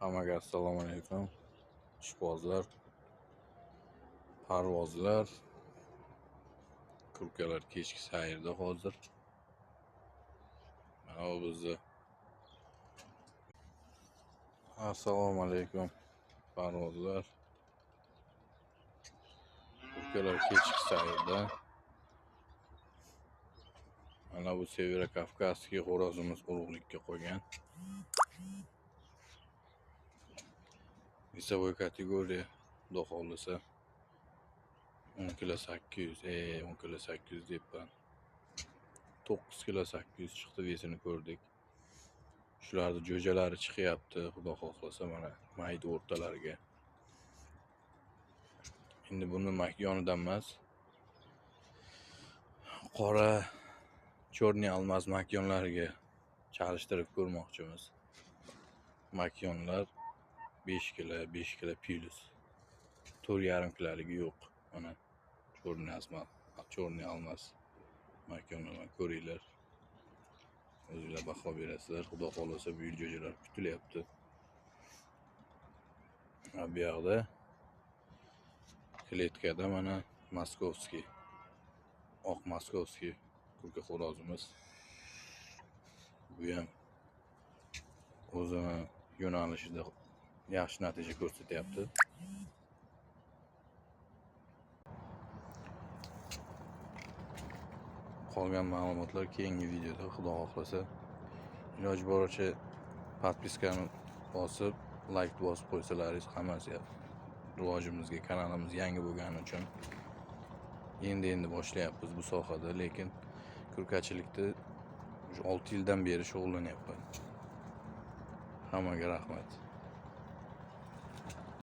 Hammaga assalomu alaykum. Ishbozlar, parvozlar, kurkalar kechki sayrda hozir. Mana bu bizni. Assalomu alaykum. Parvozlar, kurkalar kechki sayrda. Mana bu Severa Kavkazskiy xo'rozimiz urug'likka qo'ygan. Весовой kategoriya xudo xohlasa 10 kilo 800, 10 kilo 800 deyapman. 9 kilo 800 chiqdi, vesini ko'rdik. Shularni jo'jalari chiqyapti, xudo xohlasa mana mayda o'rtalarga. Endi buni yonidan emas, qora chorniy almaz makyonlariga chalishtirib ko'rmoqchimiz. Makyonlar 5 kilo plus. 4,5 kiloligi yo'q. Mana chorniy almaz makyonlarni ko'ringlar. O'zingizlar baho berasizlar. Xudo xohlasa bu yil jo'jalar kutilyapti. Bu yoqda kletkada mana Moskovskiy, oq Moskovskiy kurka xo'rozimiz. Bu ham o'zini yo'nalishida yaxshi natija ko'rsatyapti. Qolgan ma'lumotlar keyingi videoda, xudo xohlasa. Iloji boricha podpiskani bosib, like bosib qo'ysalaringiz hammasi rivojimizga, kanalimiz yangi bo'lgani uchun endi boshlayapmiz bu sohada, lekin kurkachilikda 6 yildan beri shug'ullanyapman. Hammaga rahmat.